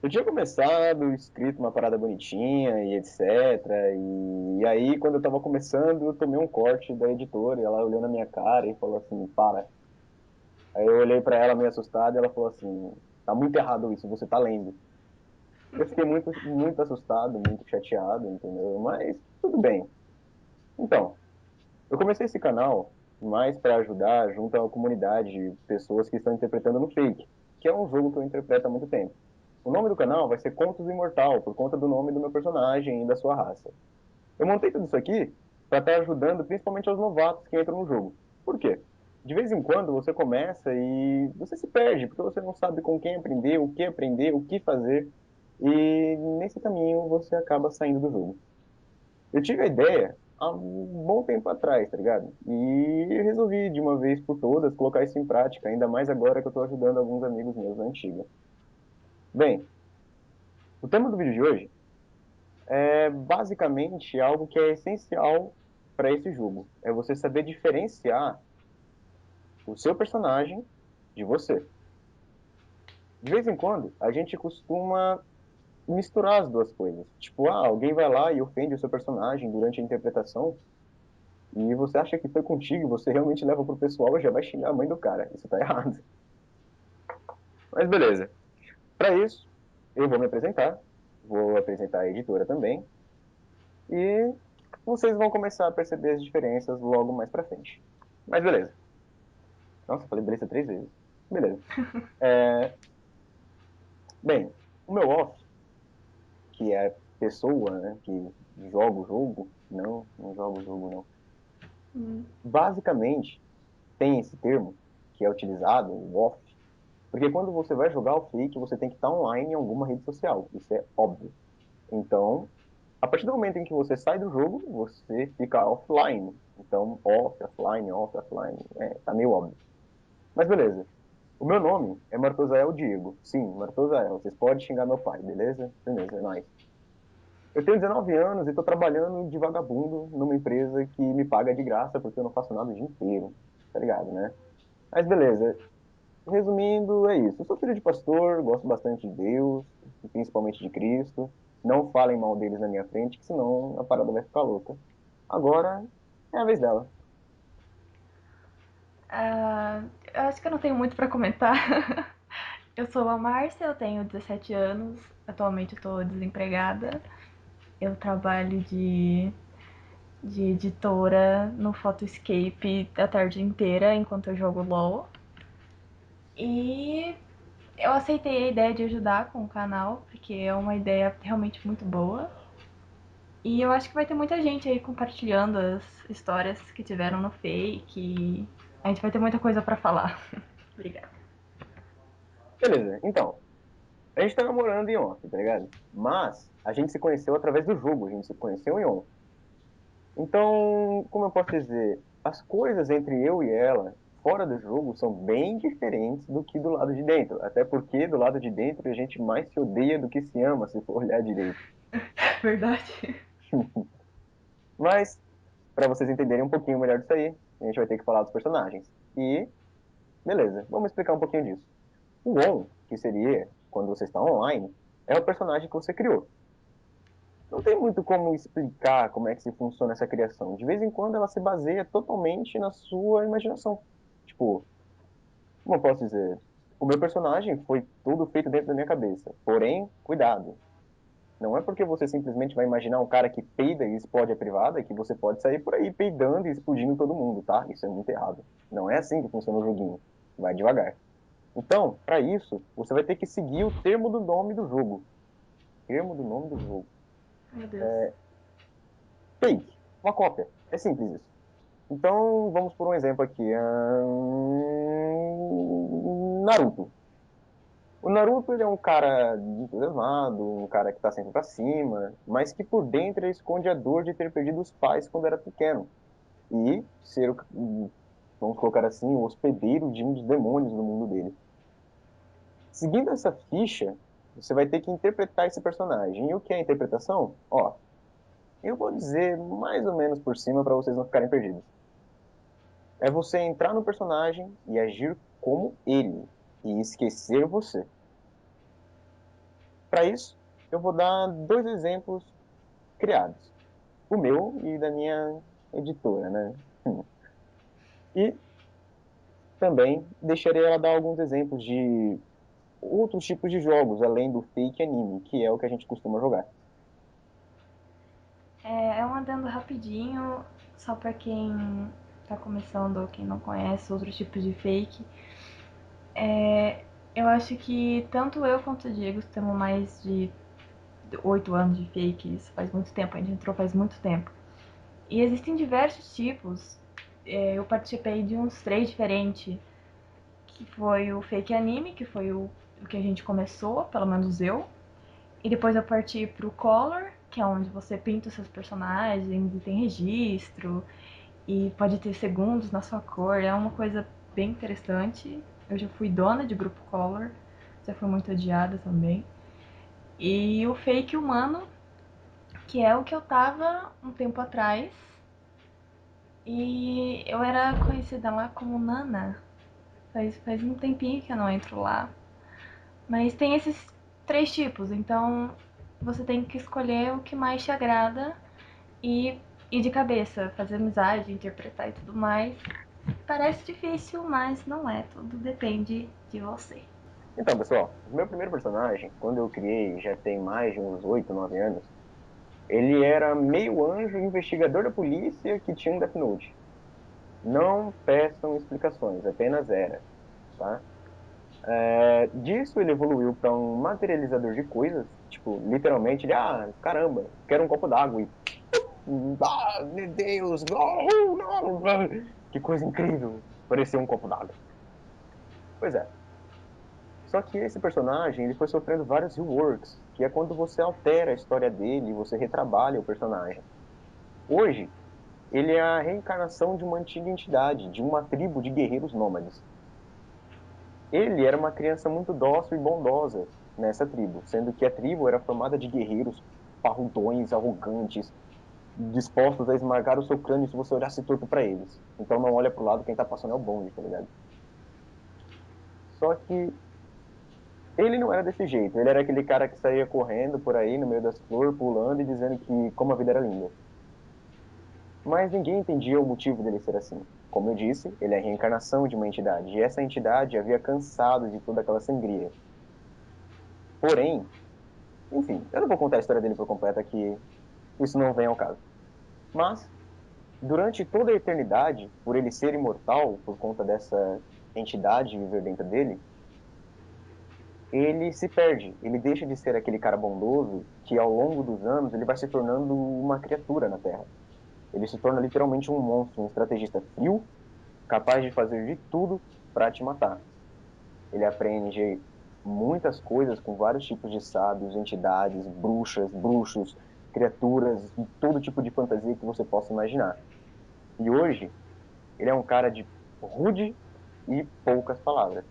Eu tinha começado, escrito uma parada bonitinha e etc. E aí, quando eu tava começando, eu tomei um corte da editora e ela olhou na minha cara e falou assim, para. Aí eu olhei pra ela meio assustado e ela falou assim, tá muito errado isso, você tá lendo. Eu fiquei muito assustado, muito chateado, entendeu? Mas tudo bem. Então, eu comecei esse canal mais para ajudar junto a uma comunidade de pessoas que estão interpretando no Fake, que é um jogo que eu interpreto há muito tempo. O nome do canal vai ser Contos do Imortal, por conta do nome do meu personagem e da sua raça. Eu montei tudo isso aqui para estar ajudando principalmente aos novatos que entram no jogo. Por quê? De vez em quando você começa e você se perde, porque você não sabe com quem aprender, o que fazer, e nesse caminho você acaba saindo do jogo. Eu tive a ideia há um bom tempo atrás, tá ligado? E resolvi de uma vez por todas colocar isso em prática, ainda mais agora que eu estou ajudando alguns amigos meus na antiga. Bem, o tema do vídeo de hoje é basicamente algo que é essencial para esse jogo. É você saber diferenciar o seu personagem de você. De vez em quando, a gente costuma misturar as duas coisas. Tipo, alguém vai lá e ofende o seu personagem durante a interpretação, e você acha que foi contigo, você realmente leva pro pessoal e já vai xingar a mãe do cara. Isso tá errado. Mas beleza. Para isso, eu vou me apresentar, vou apresentar a editora também, e vocês vão começar a perceber as diferenças logo mais pra frente. Mas beleza. Nossa, falei beleza 3 vezes. Beleza. É, bem, o meu off, que é a pessoa, né, que joga o jogo, não joga o jogo, não. Hum. Basicamente, tem esse termo que é utilizado, o off, porque quando você vai jogar o Flick, você tem que estar online em alguma rede social. Isso é óbvio. Então, a partir do momento em que você sai do jogo, você fica offline. Então, off, offline. Tá meio óbvio. Mas beleza. O meu nome é Martosael Diego. Sim, Martosael. Vocês podem xingar meu pai, beleza? Beleza, é nóis. Eu tenho 19 anos e estou trabalhando de vagabundo numa empresa que me paga de graça porque eu não faço nada o dia inteiro. Tá ligado, né? Mas beleza. Resumindo, é isso. Eu sou filho de pastor, gosto bastante de Deus, principalmente de Cristo. Não falem mal deles na minha frente, que senão a parada vai ficar louca. Agora é a vez dela. Ah, eu acho que eu não tenho muito pra comentar. Eu sou a Márcia, eu tenho 17 anos, atualmente estou desempregada. Eu trabalho de editora no Photoscape a tarde inteira enquanto eu jogo LOL. E eu aceitei a ideia de ajudar com o canal, porque é uma ideia realmente muito boa. E eu acho que vai ter muita gente aí compartilhando as histórias que tiveram no fake. E a gente vai ter muita coisa pra falar. Obrigada. Beleza, então. A gente tá namorando em off, tá ligado? Mas a gente se conheceu através do jogo, a gente se conheceu em on. Então, como eu posso dizer, as coisas entre eu e ela, fora do jogo, são bem diferentes do que do lado de dentro. Até porque do lado de dentro a gente mais se odeia do que se ama, se for olhar direito. Verdade. Mas, para vocês entenderem um pouquinho melhor disso aí, a gente vai ter que falar dos personagens. E, beleza, vamos explicar um pouquinho disso. O on, que seria quando você está online, é o personagem que você criou. Não tem muito como explicar como é que se funciona essa criação. De vez em quando ela se baseia totalmente na sua imaginação. Tipo, como eu posso dizer? O meu personagem foi tudo feito dentro da minha cabeça. Porém, cuidado. Não é porque você simplesmente vai imaginar um cara que peida e explode a privada que você pode sair por aí peidando e explodindo todo mundo, tá? Isso é muito errado. Não é assim que funciona o joguinho. Vai devagar. Então, para isso, você vai ter que seguir o termo do nome do jogo. Termo do nome do jogo. Meu Deus. Fake. Uma cópia. É simples isso. Então, vamos por um exemplo aqui. Naruto. O Naruto, ele é um cara entusiasmado, um cara que tá sempre pra cima, mas que por dentro ele esconde a dor de ter perdido os pais quando era pequeno. E ser, vamos colocar assim, o hospedeiro de um dos demônios no mundo dele. Seguindo essa ficha, você vai ter que interpretar esse personagem. E o que é a interpretação? Ó, eu vou dizer mais ou menos por cima para vocês não ficarem perdidos. É você entrar no personagem e agir como ele, e esquecer você. Para isso, eu vou dar dois exemplos criados. O meu e da minha editora, né? E também deixarei ela dar alguns exemplos de outros tipos de jogos, além do fake anime, que é o que a gente costuma jogar. É um adendo rapidinho, só pra quem tá começando ou quem não conhece outros tipos de fake. Eu acho que tanto eu quanto o Diego temos mais de 8 anos de fake, isso faz muito tempo, a gente entrou faz muito tempo. E existem diversos tipos. Eu participei de uns três diferentes, que foi o fake anime, que foi o que a gente começou, pelo menos eu. E depois eu parti pro color, que é onde você pinta os seus personagens e tem registro e pode ter segundos na sua cor. É uma coisa bem interessante. Eu já fui dona de grupo color, já fui muito odiada também. E o fake humano, que é o que eu tava um tempo atrás. E eu era conhecida lá como Nana. Faz um tempinho que eu não entro lá. Mas tem esses três tipos, então você tem que escolher o que mais te agrada e ir de cabeça, fazer amizade, interpretar e tudo mais. Parece difícil, mas não é. Tudo depende de você. Então, pessoal, o meu primeiro personagem, quando eu criei, já tem mais de uns 8, 9 anos, ele era meio anjo investigador da polícia que tinha um Death Note. Não peçam explicações, apenas era, tá? Disso ele evoluiu para um materializador de coisas, tipo, literalmente, ele, caramba, quero um copo d'água e, meu Deus, não, não, não. Que coisa incrível, parecia um copo d'água. Pois é, só que esse personagem, ele foi sofrendo vários reworks, que é quando você altera a história dele, você retrabalha o personagem. Hoje, ele é a reencarnação de uma antiga entidade, de uma tribo de guerreiros nômades. Ele era uma criança muito dócil e bondosa nessa tribo, sendo que a tribo era formada de guerreiros parrudões, arrogantes, dispostos a esmagar o seu crânio se você olhasse torto para eles. Então não olha pro lado, quem tá passando é o bonde, tá ligado? Só que ele não era desse jeito. Ele era aquele cara que saía correndo por aí no meio das flores, pulando e dizendo que como a vida era linda. Mas ninguém entendia o motivo dele ser assim. Como eu disse, ele é a reencarnação de uma entidade, e essa entidade havia cansado de toda aquela sangria. Porém, enfim, eu não vou contar a história dele por completo, que isso não vem ao caso. Mas, durante toda a eternidade, por ele ser imortal, por conta dessa entidade viver dentro dele, ele se perde. Ele deixa de ser aquele cara bondoso que, ao longo dos anos, ele vai se tornando uma criatura na Terra. Ele se torna literalmente um monstro, um estrategista frio, capaz de fazer de tudo para te matar. Ele aprende muitas coisas com vários tipos de sábios, entidades, bruxas, bruxos, criaturas e todo tipo de fantasia que você possa imaginar. E hoje, ele é um cara de rude e poucas palavras.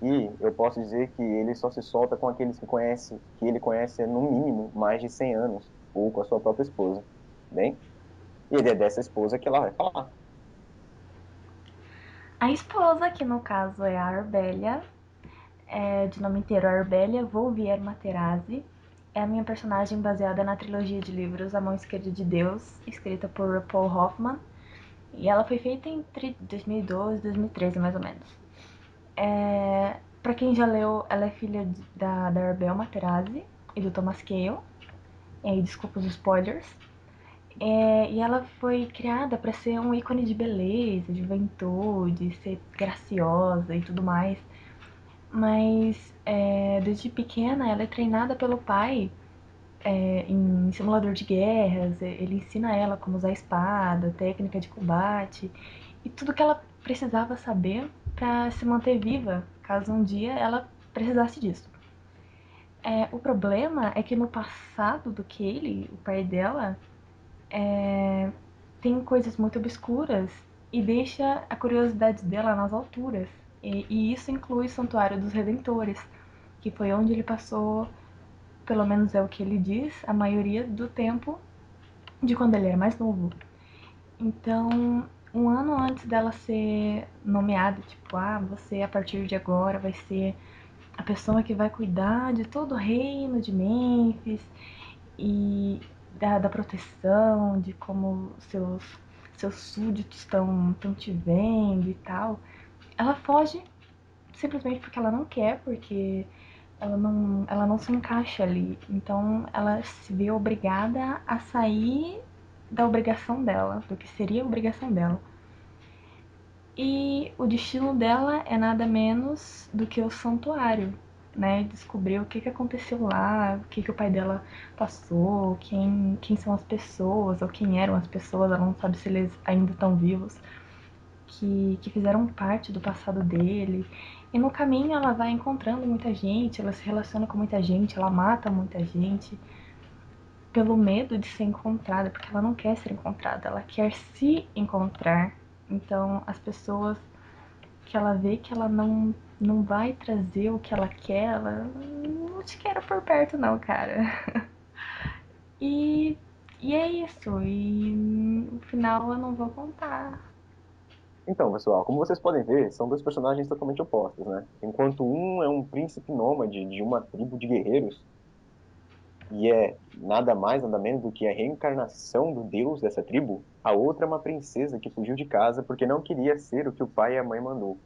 E eu posso dizer que ele só se solta com aqueles que ele conhece há, no mínimo mais de 100 anos, ou com a sua própria esposa. Bem, e ele é dessa esposa que ela vai falar. A esposa, que no caso é a Arbélia, de nome inteiro Arbélia Volvier Materazzi, é a minha personagem baseada na trilogia de livros A Mão Esquerda de Deus, escrita por Paul Hoffman. E ela foi feita entre 2012 e 2013, mais ou menos. Pra quem já leu, ela é filha da Arbel Materazzi e do Thomas Cale. E aí, desculpa os spoilers. E ela foi criada para ser um ícone de beleza, de juventude, ser graciosa e tudo mais. Mas desde pequena ela é treinada pelo pai em simulador de guerras. Ele ensina ela como usar espada, técnica de combate e tudo que ela precisava saber para se manter viva, caso um dia ela precisasse disso. O problema é que no passado do Kaylee, o pai dela, tem coisas muito obscuras e deixa a curiosidade dela nas alturas. E isso inclui o Santuário dos Redentores, que foi onde ele passou, pelo menos é o que ele diz, a maioria do tempo de quando ele era mais novo. Então, um ano antes dela ser nomeada, tipo, você a partir de agora vai ser a pessoa que vai cuidar de todo o reino de Mênfis e da proteção, de como seus súditos estão te vendo e tal, ela foge simplesmente porque ela não quer, porque ela não se encaixa ali. Então ela se vê obrigada a sair da obrigação dela, do que seria a obrigação dela. E o destino dela é nada menos do que o santuário, né? Descobrir o que aconteceu lá, o que o pai dela passou, quem são as pessoas, ou quem eram as pessoas, ela não sabe se eles ainda estão vivos, que fizeram parte do passado dele. E no caminho ela vai encontrando muita gente, ela se relaciona com muita gente, ela mata muita gente pelo medo de ser encontrada, porque ela não quer ser encontrada, ela quer se encontrar. Então as pessoas que ela vê que ela não vai trazer o que ela quer, ela não te quero por perto não, cara. E, e é isso, e no final eu não vou contar. Então, pessoal, como vocês podem ver, são dois personagens totalmente opostos, né? Enquanto um é um príncipe nômade de uma tribo de guerreiros, e é nada mais, nada menos do que a reencarnação do deus dessa tribo, a outra é uma princesa que fugiu de casa porque não queria ser o que o pai e a mãe mandou.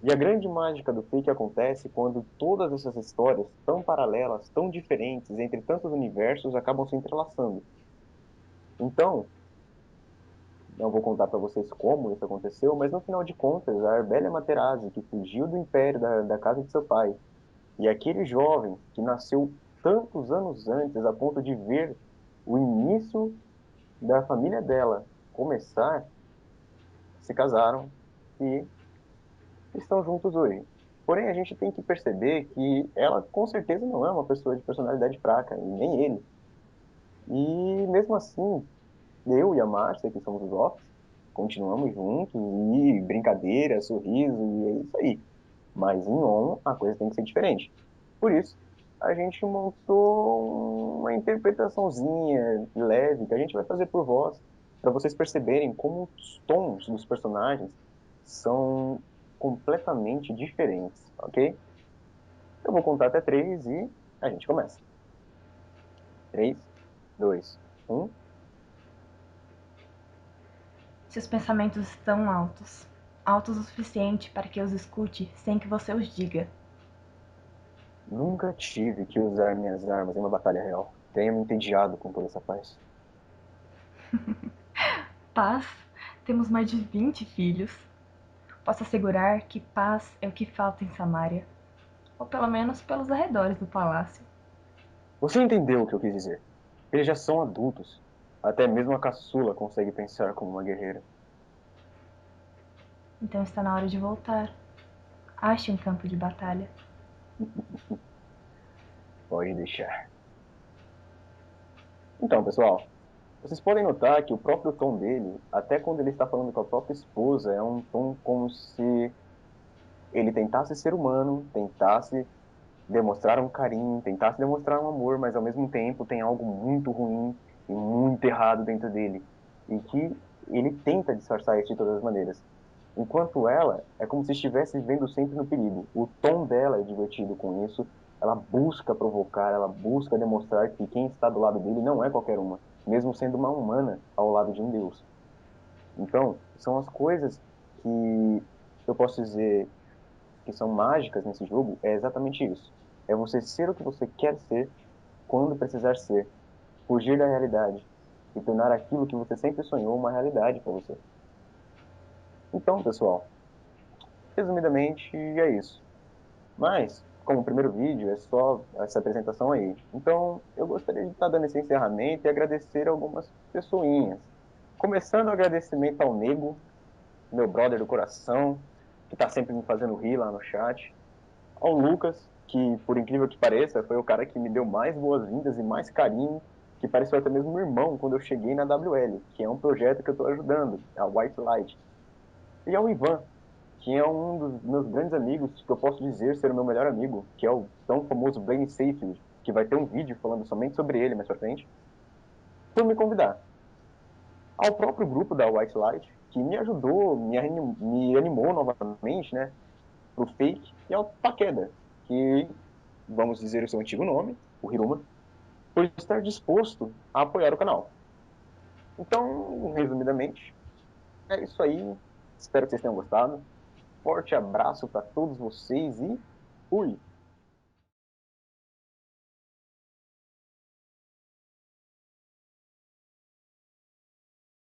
E a grande mágica do fake acontece quando todas essas histórias, tão paralelas, tão diferentes, entre tantos universos, acabam se entrelaçando. Então, não vou contar para vocês como isso aconteceu, mas no final de contas, a Arbelia Materazzi, que fugiu do império da casa de seu pai, e aquele jovem que nasceu tantos anos antes, a ponto de ver o início da família dela começar, se casaram e estão juntos hoje. Porém, a gente tem que perceber que ela com certeza não é uma pessoa de personalidade fraca, e nem ele. E mesmo assim, eu e a Márcia, que somos os offs, continuamos juntos e brincadeira, sorriso, e é isso aí. Mas em on, a coisa tem que ser diferente. Por isso, a gente montou uma interpretaçãozinha leve que a gente vai fazer por voz, para vocês perceberem como os tons dos personagens são completamente diferentes, ok? Eu vou contar até três e a gente começa. Três, dois, um. Seus pensamentos estão altos, altos o suficiente para que eu os escute sem que você os diga. Nunca tive que usar minhas armas em uma batalha real. Tenho me entediado com toda essa paz. Paz? Temos mais de 20 filhos. Posso assegurar que paz é o que falta em Samária, ou pelo menos pelos arredores do palácio. Você entendeu o que eu quis dizer? Eles já são adultos. Até mesmo a caçula consegue pensar como uma guerreira. Então está na hora de voltar. Ache um campo de batalha. Pode deixar. Então, pessoal, vocês podem notar que o próprio tom dele, até quando ele está falando com a própria esposa, é um tom como se ele tentasse ser humano, tentasse demonstrar um carinho, tentasse demonstrar um amor, mas ao mesmo tempo tem algo muito ruim e muito errado dentro dele. E que ele tenta disfarçar isso de todas as maneiras. Enquanto ela é como se estivesse vivendo sempre no perigo. O tom dela é divertido com isso. Ela busca provocar, ela busca demonstrar que quem está do lado dele não é qualquer uma, mesmo sendo uma humana ao lado de um deus. Então, são as coisas que eu posso dizer que são mágicas nesse jogo, é exatamente isso. É você ser o que você quer ser quando precisar ser, fugir da realidade e tornar aquilo que você sempre sonhou uma realidade para você. Então, pessoal, resumidamente é isso. Mas, como o primeiro vídeo, é só essa apresentação aí. Então, eu gostaria de estar dando esse encerramento e agradecer algumas pessoinhas. Começando o agradecimento ao Nego, meu brother do coração, que está sempre me fazendo rir lá no chat. Ao Lucas, que, por incrível que pareça, foi o cara que me deu mais boas-vindas e mais carinho, que pareceu até mesmo um irmão quando eu cheguei na WL, que é um projeto que eu estou ajudando, a White Light. E ao Ivan, que é um dos meus grandes amigos, que eu posso dizer ser o meu melhor amigo, que é o tão famoso Blaine Seyfield, que vai ter um vídeo falando somente sobre ele mais pra frente, por me convidar. Ao próprio grupo da White Light, que me ajudou, me animou novamente, né? pro fake, que é o Takeda, que, vamos dizer o seu antigo nome, o Hiruma, por estar disposto a apoiar o canal. Então, resumidamente, é isso aí. Espero que vocês tenham gostado. Forte abraço para todos vocês e fui!